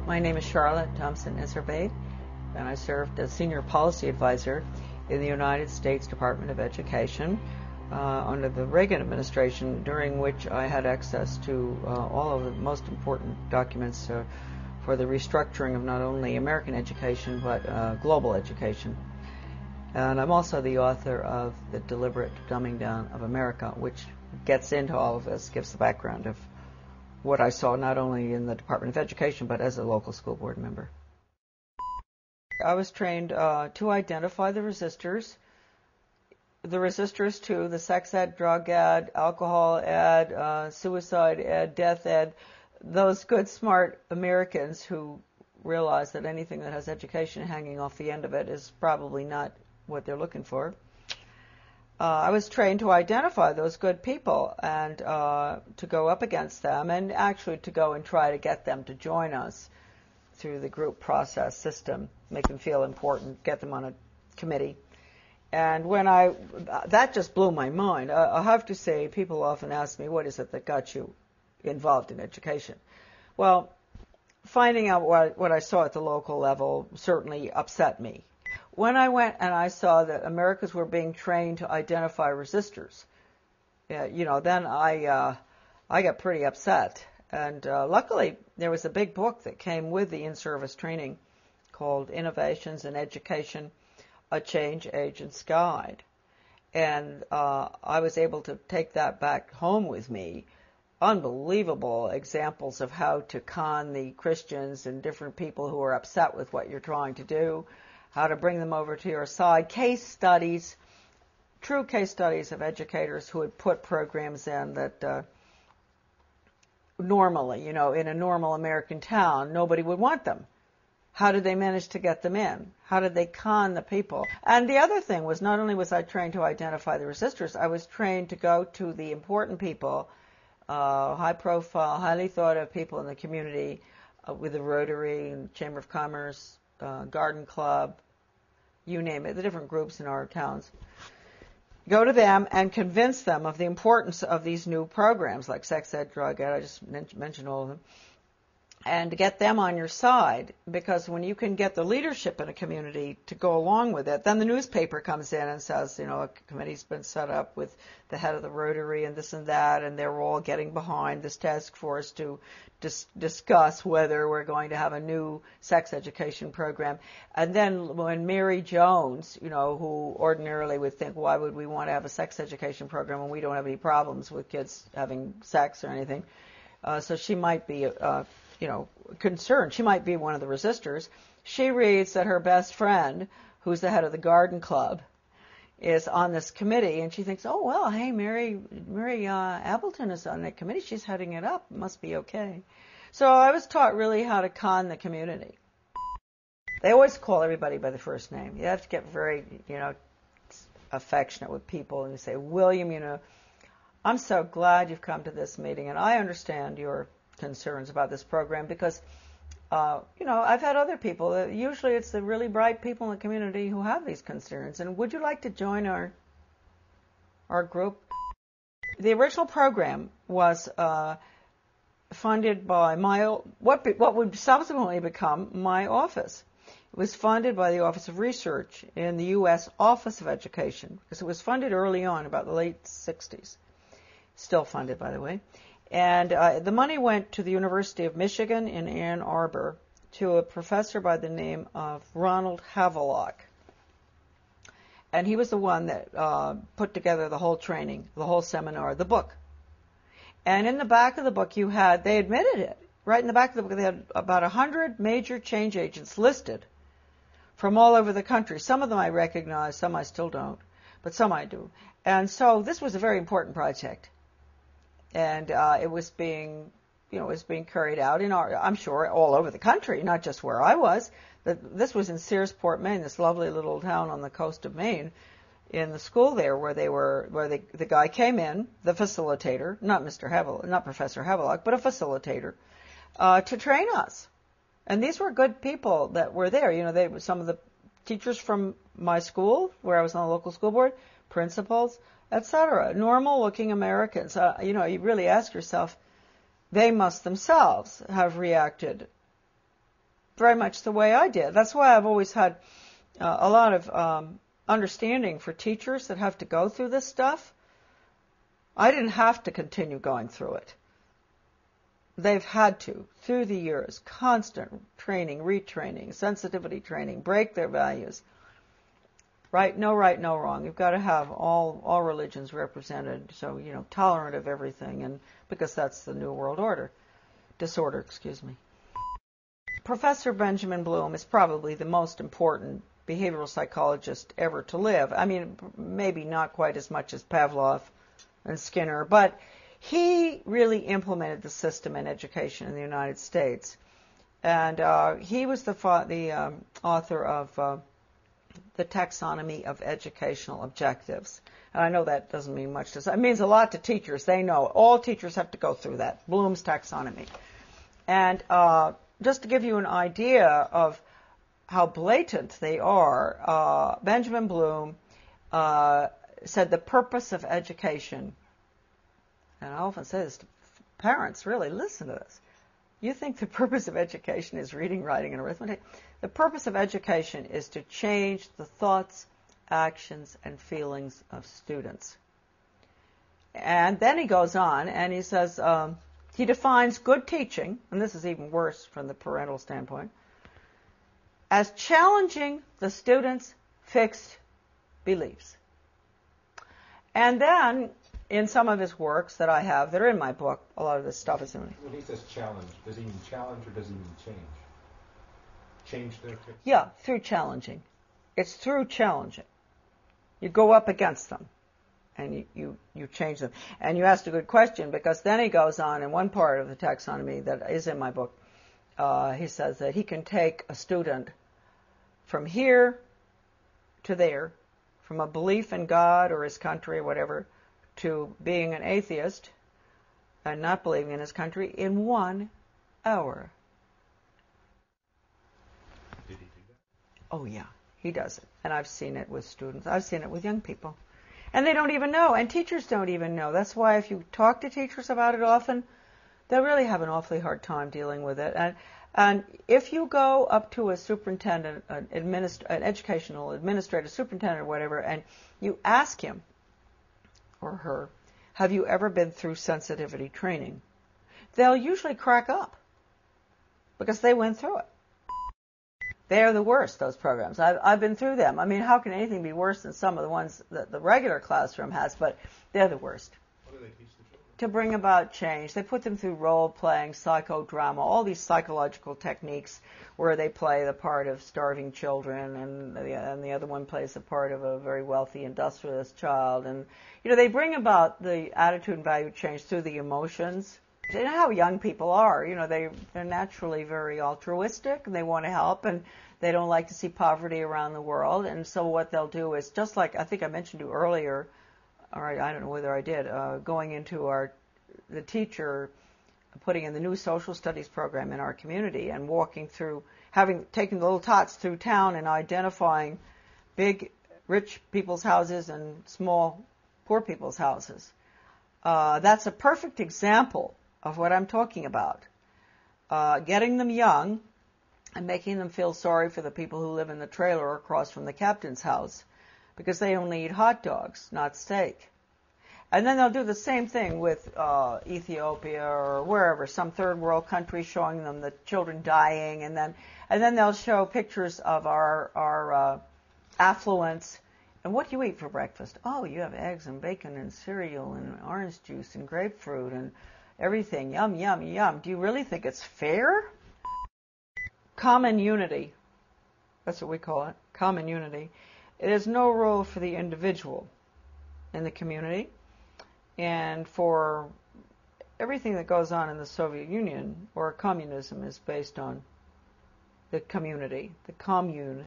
My name is Charlotte Iserbyt, and I served as Senior Policy Advisor in the United States Department of Education under the Reagan administration, during which I had access to all of the most important documents for the restructuring of not only American education but global education. And I'm also the author of The Deliberate Dumbing Down of America, which gets into all of this, gives the background of what I saw not only in the Department of Education but as a local school board member. I was trained to identify the resistors to the sex ed, drug ed, alcohol ed, suicide ed, death ed, those good, smart Americans who realize that anything that has education hanging off the end of it is probably not what they're looking for. I was trained to identify those good people and to go up against them, and actually to go and try to get them to join us through the group process system, make them feel important, get them on a committee. And that just blew my mind. I have to say, people often ask me, what is it that got you involved in education? Well, finding out what I saw at the local level certainly upset me. When I went and I saw that Americans were being trained to identify resistors, then I got pretty upset. And luckily, there was a big book that came with the in-service training called Innovations in Education, A Change Agent's Guide. And I was able to take that back home with me. Unbelievable examples of how to con the Christians and different people who are upset with what you're trying to do, how to bring them over to your side, case studies, true case studies of educators who had put programs in that normally, in a normal American town, nobody would want them. How did they manage to get them in? How did they con the people? And the other thing was, not only was I trained to identify the resistors, I was trained to go to the important people, high profile, highly thought of people in the community, with the Rotary and Chamber of Commerce, Garden Club, you name it, the different groups in our towns. Go to them and convince them of the importance of these new programs like sex ed, drug ed, I just mentioned all of them, and to get them on your side, because when you can get the leadership in a community to go along with it, then the newspaper comes in and says, a committee's been set up with the head of the Rotary and this and that, and they're all getting behind this task force to discuss whether we're going to have a new sex education program. And then when Mary Jones, who ordinarily would think, why would we want to have a sex education program when we don't have any problems with kids having sex or anything? So she might be concerned. She might be one of the resistors. She reads that her best friend, who's the head of the Garden Club, is on this committee, and she thinks, oh, well, hey, Mary Appleton is on that committee. She's heading it up. It must be okay. So I was taught really how to con the community. They always call everybody by the first name. You have to get very, affectionate with people, and you say, William, I'm so glad you've come to this meeting, and I understand your concerns about this program because, I've had other people. Usually it's the really bright people in the community who have these concerns. And would you like to join our group? The original program was funded by what would subsequently become my office. It was funded by the Office of Research in the U.S. Office of Education, because it was funded early on, about the late 60s. Still funded, by the way. And the money went to the University of Michigan in Ann Arbor to a professor by the name of Ronald Havelock. And he was the one that put together the whole training, the whole seminar, the book. And in the back of the book they admitted it. Right in the back of the book, they had about 100 major change agents listed from all over the country. Some of them I recognize, some I still don't, but some I do. And so this was a very important project. And it was being carried out I'm sure, all over the country, not just where I was. This was in Searsport, Maine, this lovely little town on the coast of Maine, in the school there where the guy came in, the facilitator, not Professor Havelock, but a facilitator, to train us. And these were good people that were there. They were some of the teachers from my school, where I was on the local school board, principals, etc. Normal-looking Americans. You really ask yourself, they must themselves have reacted very much the way I did. That's why I've always had a lot of understanding for teachers that have to go through this stuff. I didn't have to continue going through it. They've had to, through the years, constant training, retraining, sensitivity training, break their values. Right, no wrong. You've got to have all religions represented, so, tolerant of everything, and because that's the New World disorder, excuse me. Professor Benjamin Bloom is probably the most important behavioral psychologist ever to live. I mean, maybe not quite as much as Pavlov and Skinner, but he really implemented the system in education in the United States. And he was the author of the Taxonomy of Educational Objectives. And I know that doesn't mean much to us. It means a lot to teachers. They know. All teachers have to go through that, Bloom's taxonomy. And just to give you an idea of how blatant they are, Benjamin Bloom said the purpose of education, and I often say this to parents, really, listen to this. You think the purpose of education is reading, writing, and arithmetic? The purpose of education is to change the thoughts, actions, and feelings of students. And then he goes on and he says, he defines good teaching, and this is even worse from the parental standpoint, as challenging the student's fixed beliefs. And then, in some of his works that I have, that are in my book, a lot of this stuff is in it. When he says challenge, does he mean challenge or does he mean change? Change their fixed? Yeah, through challenging. It's through challenging. You go up against them, and you change them. And you asked a good question, because then he goes on in one part of the taxonomy that is in my book. He says that he can take a student from here to there, from a belief in God or his country or whatever, to being an atheist and not believing in his country in 1 hour. Did he do that? Oh, yeah, he does it. And I've seen it with students. I've seen it with young people. And they don't even know, and teachers don't even know. That's why if you talk to teachers about it often, they'll really have an awfully hard time dealing with it. And if you go up to a superintendent, an educational administrator, superintendent or whatever, and you ask him or her, have you ever been through sensitivity training? They'll usually crack up because they went through it. They're the worst, those programs. I've been through them. I mean, how can anything be worse than some of the ones that the regular classroom has? But they're the worst. What do they teach the children? To bring about change. They put them through role-playing, psychodrama, all these psychological techniques where they play the part of starving children and the other one plays the part of a very wealthy industrialist child. And, they bring about the attitude and value change through the emotions. You know how young people are. They're naturally very altruistic and they want to help and they don't like to see poverty around the world. And so what they'll do is, just like I think I mentioned to you earlier, all right, I don't know whether I did, going into the teacher putting in the new social studies program in our community and walking through, taking the little tots through town and identifying big rich people's houses and small poor people's houses. That's a perfect example of what I'm talking about. Getting them young and making them feel sorry for the people who live in the trailer across from the captain's house because they only eat hot dogs, not steak. And then they'll do the same thing with Ethiopia or wherever, some third world country, showing them the children dying, and then they'll show pictures of our affluence. And what do you eat for breakfast? Oh, you have eggs and bacon and cereal and orange juice and grapefruit and everything. Yum, yum, yum. Do you really think it's fair? Common unity. That's what we call it. Common unity. It is no rule for the individual in the community. And for everything that goes on in the Soviet Union or communism is based on the community, the commune,